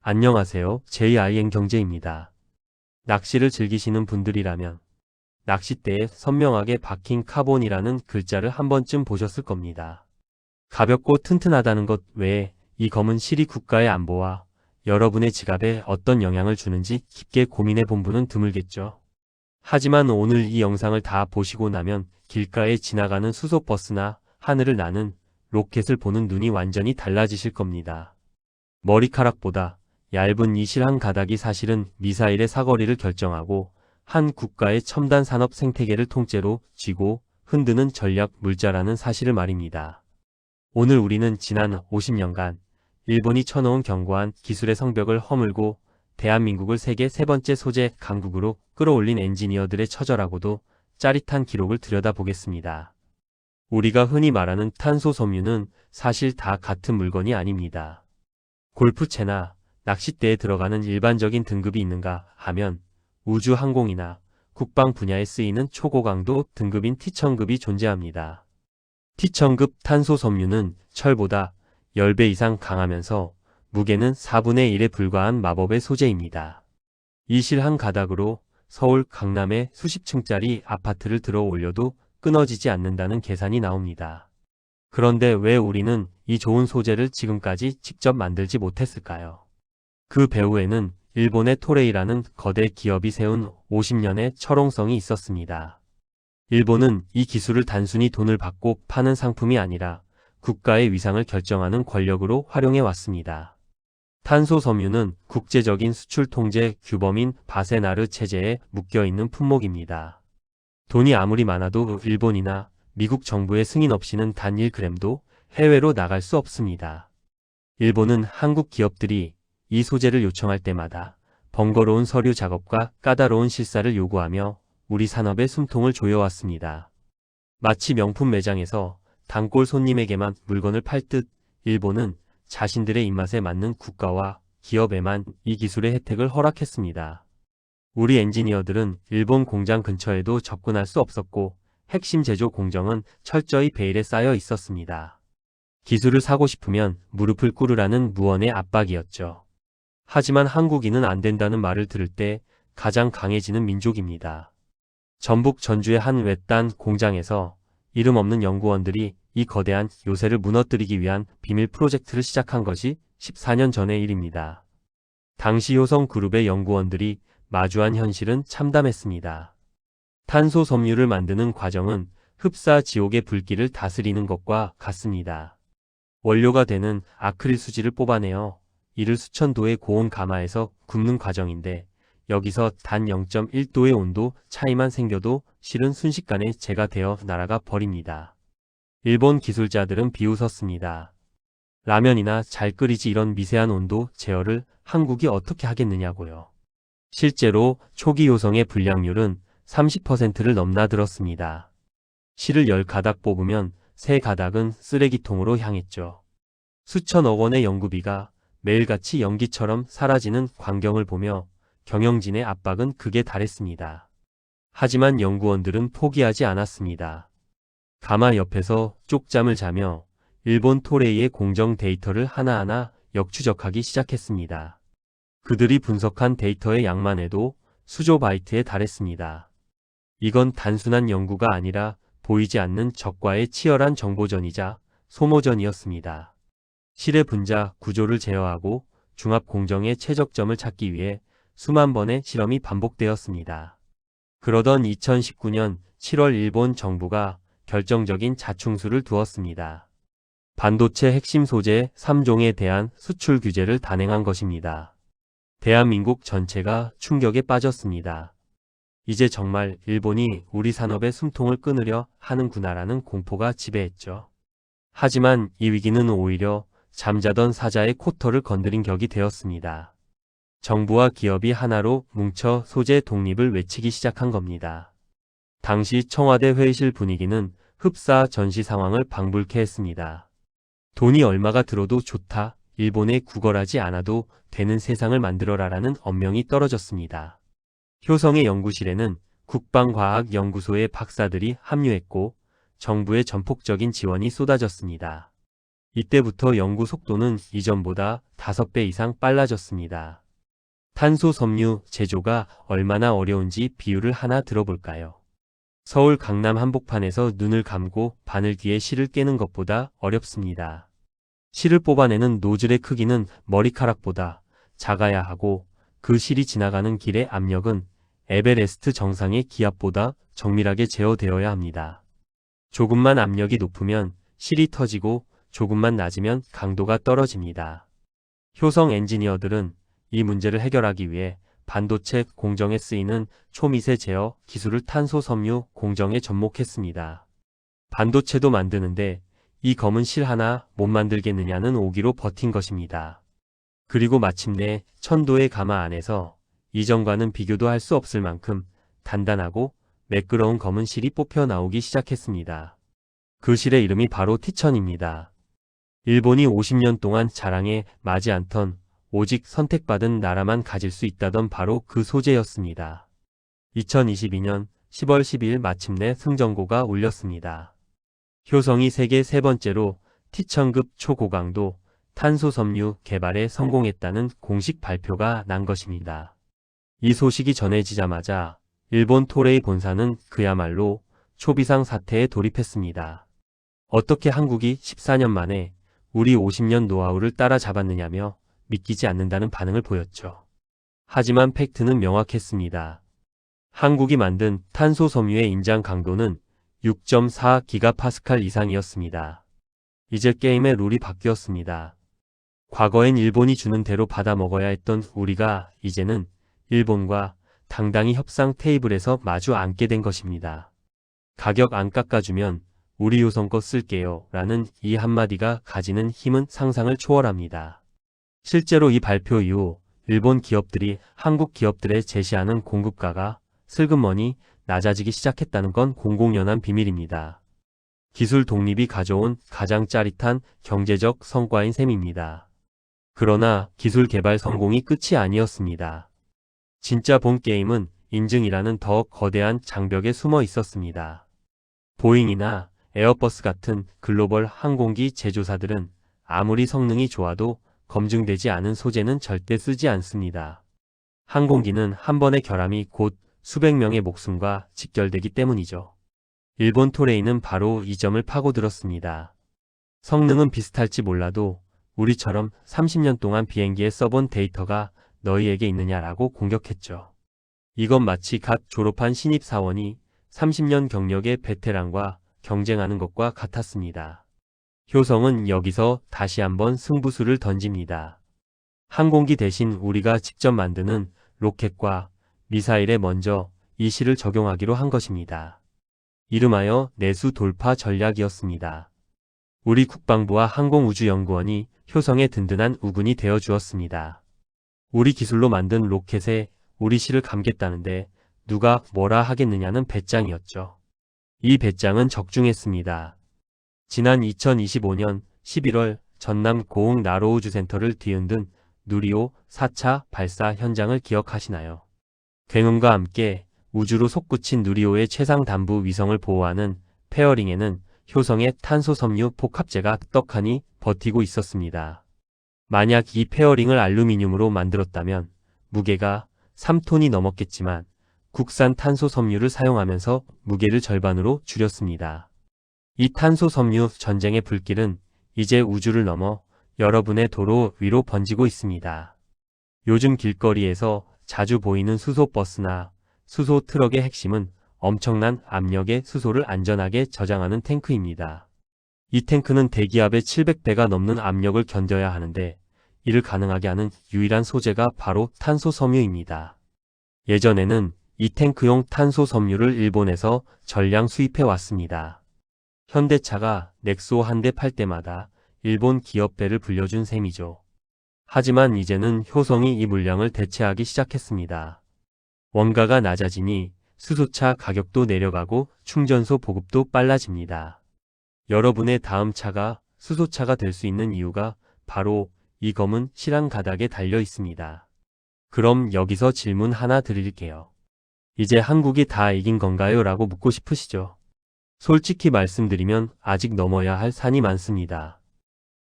안녕하세요. JIN 경제입니다. 낚시를 즐기시는 분들이라면 낚싯대에 선명하게 박힌 카본이라는 글자를 한 번쯤 보셨을 겁니다. 가볍고 튼튼하다는 것 외에 이 검은 실이 국가의 안보와 여러분의 지갑에 어떤 영향을 주는지 깊게 고민해 본 분은 드물겠죠. 하지만 오늘 이 영상을 다 보시고 나면 길가에 지나가는 수소버스나 하늘을 나는 로켓을 보는 눈이 완전히 달라지실 겁니다. 머리카락보다 얇은 이 실 한 가닥이 사실은 미사일의 사거리를 결정하고 한 국가의 첨단 산업 생태계를 통째로 쥐고 흔드는 전략 물자라는 사실을 말입니다. 오늘 우리는 지난 50년간 일본이 쳐놓은 견고한 기술의 성벽을 허물고 대한민국을 세계 세 번째 소재 강국으로 끌어올린 엔지니어들의 처절하고도 짜릿한 기록을 들여다보겠습니다. 우리가 흔히 말하는 탄소 섬유는 사실 다 같은 물건이 아닙니다. 골프채나 낚싯대에 들어가는 일반적인 등급이 있는가 하면 우주항공이나 국방 분야에 쓰이는 초고강도 등급인 T1000급이 존재합니다. T1000급 탄소 섬유는 철보다 10배 이상 강하면서 무게는 4분의 1에 불과한 마법의 소재입니다. 이 실 한 가닥으로 서울 강남의 수십 층짜리 아파트를 들어 올려도 끊어지지 않는다는 계산이 나옵니다. 그런데 왜 우리는 이 좋은 소재를 지금까지 직접 만들지 못했을까요? 그 배후에는 일본의 토레이라는 거대 기업이 세운 50년의 철옹성이 있었습니다. 일본은 이 기술을 단순히 돈을 받고 파는 상품이 아니라 국가의 위상을 결정하는 권력으로 활용해 왔습니다. 탄소 섬유는 국제적인 수출 통제 규범인 바세나르 체제에 묶여있는 품목입니다. 돈이 아무리 많아도 일본이나 미국 정부의 승인 없이는 단 1g도 해외로 나갈 수 없습니다. 일본은 한국 기업들이 이 소재를 요청할 때마다 번거로운 서류 작업과 까다로운 실사를 요구하며 우리 산업의 숨통을 조여왔습니다. 마치 명품 매장에서 단골 손님에게만 물건을 팔듯 일본은 자신들의 입맛에 맞는 국가와 기업에만 이 기술의 혜택을 허락했습니다. 우리 엔지니어들은 일본 공장 근처에도 접근할 수 없었고 핵심 제조 공정은 철저히 베일에 쌓여 있었습니다. 기술을 사고 싶으면 무릎을 꿇으라는 무언의 압박이었죠. 하지만 한국인은 안 된다는 말을 들을 때 가장 강해지는 민족입니다. 전북 전주의 한 외딴 공장에서 이름 없는 연구원들이 이 거대한 요새를 무너뜨리기 위한 비밀 프로젝트를 시작한 것이 14년 전의 일입니다. 당시 효성그룹의 연구원들이 마주한 현실은 참담했습니다. 탄소 섬유를 만드는 과정은 흡사 지옥의 불길을 다스리는 것과 같습니다. 원료가 되는 아크릴 수지를 뽑아내어 이를 수천 도의 고온 가마에서 굽는 과정인데 여기서 단 0.1도의 온도 차이만 생겨도 실은 순식간에 재가 되어 날아가 버립니다. 일본 기술자들은 비웃었습니다. 라면이나 잘 끓이지 이런 미세한 온도 제어를 한국이 어떻게 하겠느냐고요. 실제로 초기 요성의 불량률은 30%를 넘나들었습니다. 실을 10가닥 뽑으면 3가닥은 쓰레기통으로 향했죠. 수천억 원의 연구비가 매일같이 연기처럼 사라지는 광경을 보며 경영진의 압박은 극에 달했습니다. 하지만 연구원들은 포기하지 않았습니다. 가마 옆에서 쪽잠을 자며 일본 토레이의 공정 데이터를 하나하나 역추적하기 시작했습니다. 그들이 분석한 데이터의 양만 해도 수조 바이트에 달했습니다. 이건 단순한 연구가 아니라 보이지 않는 적과의 치열한 정보전이자 소모전이었습니다. 실의 분자 구조를 제어하고 중압 공정의 최적점을 찾기 위해 수만 번의 실험이 반복되었습니다. 그러던 2019년 7월 일본 정부가 결정적인 자충수를 두었습니다. 반도체 핵심 소재 3종에 대한 수출 규제를 단행한 것입니다. 대한민국 전체가 충격에 빠졌습니다. 이제 정말 일본이 우리 산업의 숨통을 끊으려 하는구나라는 공포가 지배했죠. 하지만 이 위기는 오히려 잠자던 사자의 코털을 건드린 격이 되었습니다. 정부와 기업이 하나로 뭉쳐 소재 독립을 외치기 시작한 겁니다. 당시 청와대 회의실 분위기는 흡사 전시 상황을 방불케 했습니다. 돈이 얼마가 들어도 좋다, 일본에 구걸하지 않아도 되는 세상을 만들어라라는 엄명이 떨어졌습니다. 효성의 연구실에는 국방과학연구소의 박사들이 합류했고 정부의 전폭적인 지원이 쏟아졌습니다. 이때부터 연구 속도는 이전보다 5배 이상 빨라졌습니다. 탄소 섬유 제조가 얼마나 어려운지 비유를 하나 들어볼까요? 서울 강남 한복판에서 눈을 감고 바늘귀에 실을 깨는 것보다 어렵습니다. 실을 뽑아내는 노즐의 크기는 머리카락보다 작아야 하고 그 실이 지나가는 길의 압력은 에베레스트 정상의 기압보다 정밀하게 제어되어야 합니다. 조금만 압력이 높으면 실이 터지고 조금만 낮으면 강도가 떨어집니다. 효성 엔지니어들은 이 문제를 해결하기 위해 반도체 공정에 쓰이는 초미세 제어 기술을 탄소 섬유 공정에 접목했습니다. 반도체도 만드는데 이 검은 실 하나 못 만들겠느냐는 오기로 버틴 것입니다. 그리고 마침내 1000도의 가마 안에서 이전과는 비교도 할 수 없을 만큼 단단하고 매끄러운 검은 실이 뽑혀 나오기 시작했습니다. 그 실의 이름이 바로 티천입니다. 일본이 50년 동안 자랑에 마지 않던 오직 선택받은 나라만 가질 수 있다던 바로 그 소재였습니다. 2022년 10월 12일 마침내 승전고가 울렸습니다. 효성이 세계 세 번째로 티천급 초고강도 탄소 섬유 개발에 성공했다는 공식 발표가 난 것입니다. 이 소식이 전해지자마자 일본 토레이 본사는 그야말로 초비상 사태에 돌입했습니다. 어떻게 한국이 14년 만에 우리 50년 노하우를 따라잡았느냐며 믿기지 않는다는 반응을 보였죠. 하지만 팩트는 명확했습니다. 한국이 만든 탄소 섬유의 인장 강도는 6.4기가파스칼 이상이었습니다. 이제 게임의 룰이 바뀌었습니다. 과거엔 일본이 주는 대로 받아 먹어야 했던 우리가 이제는 일본과 당당히 협상 테이블에서 마주 앉게 된 것입니다. 가격 안 깎아주면 우리 효성껏 쓸게요 라는 이 한마디가 가지는 힘은 상상을 초월합니다. 실제로 이 발표 이후 일본 기업들이 한국 기업들에 제시하는 공급가가 슬그머니 낮아지기 시작했다는 건 공공연한 비밀입니다. 기술 독립이 가져온 가장 짜릿한 경제적 성과인 셈입니다. 그러나 기술 개발 성공이 끝이 아니었습니다. 진짜 본 게임은 인증이라는 더 거대한 장벽에 숨어 있었습니다. 보잉이나 에어버스 같은 글로벌 항공기 제조사들은 아무리 성능이 좋아도 검증되지 않은 소재는 절대 쓰지 않습니다. 항공기는 한 번의 결함이 곧 수백 명의 목숨과 직결되기 때문이죠. 일본 토레이는 바로 이 점을 파고들었습니다. 성능은 비슷할지 몰라도 우리처럼 30년 동안 비행기에 써본 데이터가 너희에게 있느냐라고 공격했죠. 이건 마치 갓 졸업한 신입사원이 30년 경력의 베테랑과 경쟁하는 것과 같았습니다. 효성은 여기서 다시 한번 승부수를 던집니다. 항공기 대신 우리가 직접 만드는 로켓과 미사일에 먼저 이 실을 적용하기로 한 것입니다. 이름하여 내수 돌파 전략이었습니다. 우리 국방부와 항공우주연구원이 효성의 든든한 우군이 되어 주었습니다. 우리 기술로 만든 로켓에 우리 실을 감겠다는데 누가 뭐라 하겠느냐는 배짱이었죠. 이 배짱은 적중했습니다. 지난 2025년 11월 전남 고흥 나로우주센터를 뒤흔든 누리호 4차 발사 현장을 기억하시나요? 굉음과 함께 우주로 솟구친 누리호의 최상 단부 위성을 보호하는 페어링에는 효성의 탄소 섬유 복합재가 떡하니 버티고 있었습니다. 만약 이 페어링을 알루미늄으로 만들었다면 무게가 3톤이 넘었겠지만 국산 탄소 섬유를 사용하면서 무게를 절반으로 줄였습니다. 이 탄소 섬유 전쟁의 불길은 이제 우주를 넘어 여러분의 도로 위로 번지고 있습니다. 요즘 길거리에서 자주 보이는 수소버스나 수소 트럭의 핵심은 엄청난 압력의 수소를 안전하게 저장하는 탱크입니다. 이 탱크는 대기압의 700배가 넘는 압력을 견뎌야 하는데 이를 가능하게 하는 유일한 소재가 바로 탄소 섬유입니다. 예전에는 이 탱크용 탄소 섬유를 일본에서 전량 수입해 왔습니다. 현대차가 넥소 한 대 팔 때마다 일본 기업 배를 불려준 셈이죠. 하지만 이제는 효성이 이 물량을 대체하기 시작했습니다. 원가가 낮아지니 수소차 가격도 내려가고 충전소 보급도 빨라집니다. 여러분의 다음 차가 수소차가 될 수 있는 이유가 바로 이 검은 실한 가닥에 달려 있습니다. 그럼 여기서 질문 하나 드릴게요. 이제 한국이 다 이긴 건가요? 라고 묻고 싶으시죠? 솔직히 말씀드리면 아직 넘어야 할 산이 많습니다.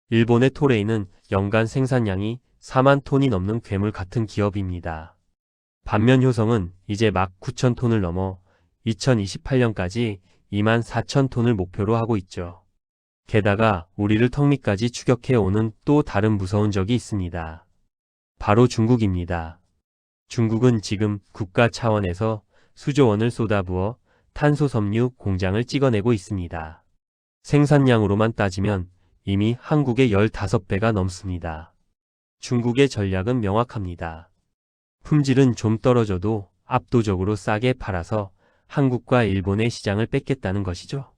일본의 토레이는 연간 생산량이 4만 톤이 넘는 괴물 같은 기업입니다. 반면 효성은 이제 막 9천 톤을 넘어 2028년까지 2만 4천 톤을 목표로 하고 있죠. 게다가 우리를 턱 밑까지 추격해 오는 또 다른 무서운 적이 있습니다. 바로 중국입니다. 중국은 지금 국가 차원에서 수조 원을 쏟아부어 탄소 섬유 공장을 찍어내고 있습니다. 생산량으로만 따지면 이미 한국의 15배가 넘습니다. 중국의 전략은 명확합니다. 품질은 좀 떨어져도 압도적으로 싸게 팔아서 한국과 일본의 시장을 뺏겠다는 것이죠.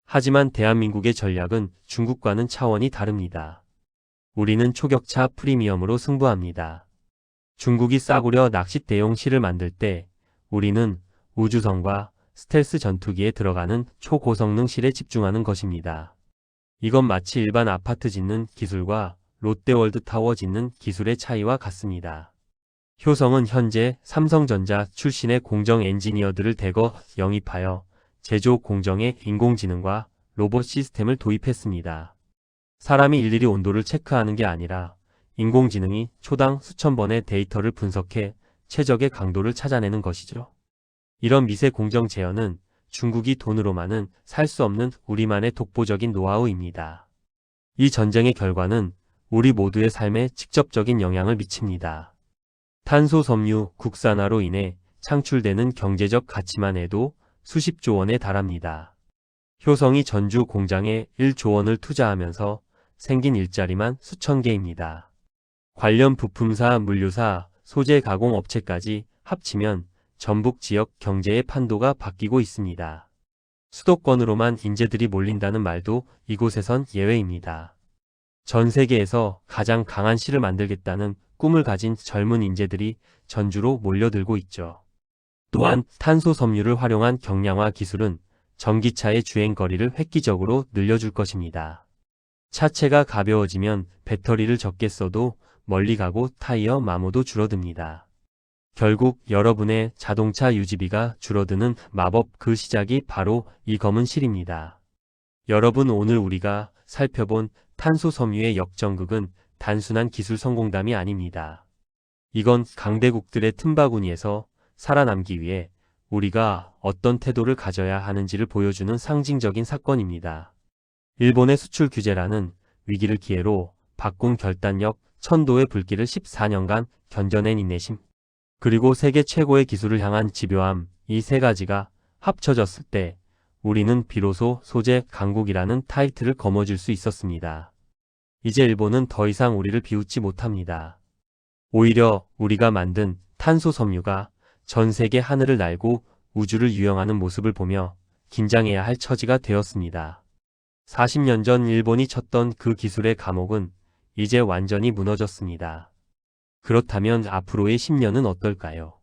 하지만 대한민국의 전략은 중국과는 차원이 다릅니다. 우리는 초격차 프리미엄으로 승부합니다. 중국이 싸구려 낚싯대용 실을 만들 때 우리는 우주선과 스텔스 전투기에 들어가는 초고성능 실에 집중하는 것입니다. 이건 마치 일반 아파트 짓는 기술과 롯데월드타워 짓는 기술의 차이와 같습니다. 효성은 현재 삼성전자 출신의 공정 엔지니어들을 대거 영입하여 제조 공정에 인공지능과 로봇 시스템을 도입했습니다. 사람이 일일이 온도를 체크하는 게 아니라 인공지능이 초당 수천 번의 데이터를 분석해 최적의 강도를 찾아내는 것이죠. 이런 미세 공정 제어는 중국이 돈으로만은 살 수 없는 우리만의 독보적인 노하우입니다. 이 전쟁의 결과는 우리 모두의 삶에 직접적인 영향을 미칩니다. 탄소 섬유 국산화로 인해 창출되는 경제적 가치만 해도 수십조 원에 달합니다. 효성이 전주 공장에 1조 원을 투자하면서 생긴 일자리만 수천 개입니다. 관련 부품사, 물류사, 소재 가공 업체까지 합치면 전북 지역 경제의 판도가 바뀌고 있습니다. 수도권으로만 인재들이 몰린다는 말도 이곳에선 예외입니다. 전 세계에서 가장 강한 실을 만들겠다는 꿈을 가진 젊은 인재들이 전주로 몰려들고 있죠. 또한 탄소 섬유를 활용한 경량화 기술은 전기차의 주행거리를 획기적으로 늘려줄 것입니다. 차체가 가벼워지면 배터리를 적게 써도 멀리 가고 타이어 마모도 줄어듭니다. 결국 여러분의 자동차 유지비가 줄어드는 마법, 그 시작이 바로 이 검은 실입니다. 여러분, 오늘 우리가 살펴본 탄소 섬유의 역전극은 단순한 기술 성공담이 아닙니다. 이건 강대국들의 틈바구니에서 살아남기 위해 우리가 어떤 태도를 가져야 하는지를 보여주는 상징적인 사건입니다. 일본의 수출 규제라는 위기를 기회로 바꾼 결단력, 천도의 불길을 14년간 견뎌낸 인내심, 그리고 세계 최고의 기술을 향한 집요함, 이 세 가지가 합쳐졌을 때 우리는 비로소 소재 강국이라는 타이틀을 거머쥘 수 있었습니다. 이제 일본은 더 이상 우리를 비웃지 못합니다. 오히려 우리가 만든 탄소 섬유가 전 세계 하늘을 날고 우주를 유영하는 모습을 보며 긴장해야 할 처지가 되었습니다. 40년 전 일본이 쳤던 그 기술의 감옥은 이제 완전히 무너졌습니다. 그렇다면 앞으로의 10년은 어떨까요?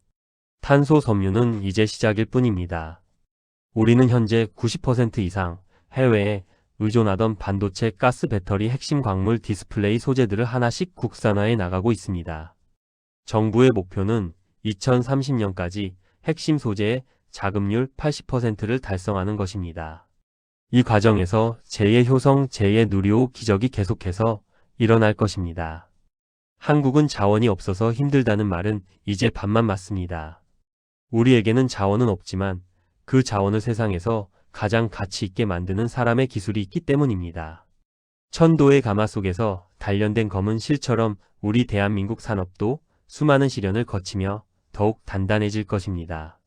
탄소 섬유는 이제 시작일 뿐입니다. 우리는 현재 90% 이상 해외에 의존하던 반도체, 가스, 배터리, 핵심 광물, 디스플레이 소재들을 하나씩 국산화해 나가고 있습니다. 정부의 목표는 2030년까지 핵심 소재의 자급률 80%를 달성하는 것입니다. 이 과정에서 제2의 효성, 제2의 누리호 기적이 계속해서 일어날 것입니다. 한국은 자원이 없어서 힘들다는 말은 이제 반만 맞습니다. 우리에게는 자원은 없지만 그 자원을 세상에서 가장 가치 있게 만드는 사람의 기술이 있기 때문입니다. 천도의 가마 속에서 단련된 검은 실처럼 우리 대한민국 산업도 수많은 시련을 거치며 더욱 단단해질 것입니다.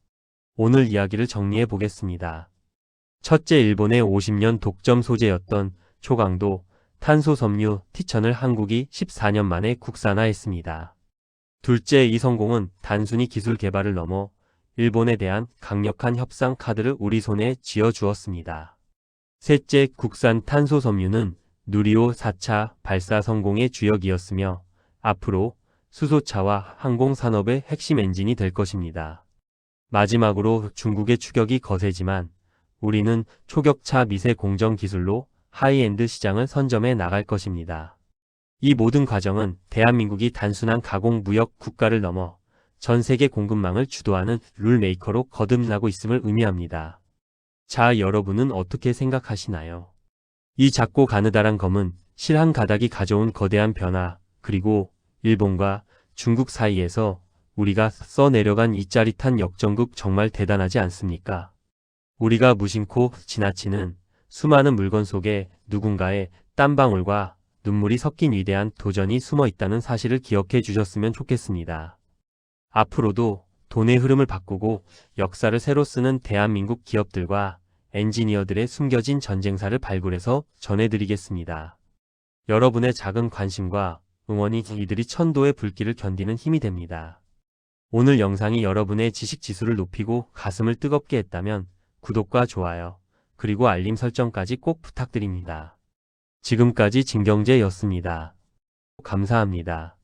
오늘 이야기를 정리해 보겠습니다. 첫째, 일본의 50년 독점 소재였던 초강도 탄소 섬유 티천을 한국이 14년 만에 국산화했습니다. 둘째, 이 성공은 단순히 기술 개발을 넘어 일본에 대한 강력한 협상 카드를 우리 손에 쥐어주었습니다. 셋째, 국산 탄소 섬유는 누리호 4차 발사 성공의 주역이었으며 앞으로 수소차와 항공산업의 핵심 엔진이 될 것입니다. 마지막으로 중국의 추격이 거세지만 우리는 초격차 미세 공정 기술로 하이엔드 시장을 선점해 나갈 것입니다. 이 모든 과정은 대한민국이 단순한 가공 무역 국가를 넘어 전 세계 공급망을 주도하는 룰메이커로 거듭나고 있음을 의미합니다. 자, 여러분은 어떻게 생각하시나요? 이 작고 가느다란 검은 실한 가닥이 가져온 거대한 변화, 그리고 일본과 중국 사이에서 우리가 써내려간 이 짜릿한 역전극 정말 대단하지 않습니까? 우리가 무심코 지나치는 수많은 물건 속에 누군가의 땀방울과 눈물이 섞인 위대한 도전이 숨어 있다는 사실을 기억해 주셨으면 좋겠습니다. 앞으로도 돈의 흐름을 바꾸고 역사를 새로 쓰는 대한민국 기업들과 엔지니어들의 숨겨진 전쟁사를 발굴해서 전해드리겠습니다. 여러분의 작은 관심과 응원이 이들이 천도의 불길을 견디는 힘이 됩니다. 오늘 영상이 여러분의 지식 지수를 높이고 가슴을 뜨겁게 했다면 구독과 좋아요, 그리고 알림 설정까지 꼭 부탁드립니다. 지금까지 진경재였습니다. 감사합니다.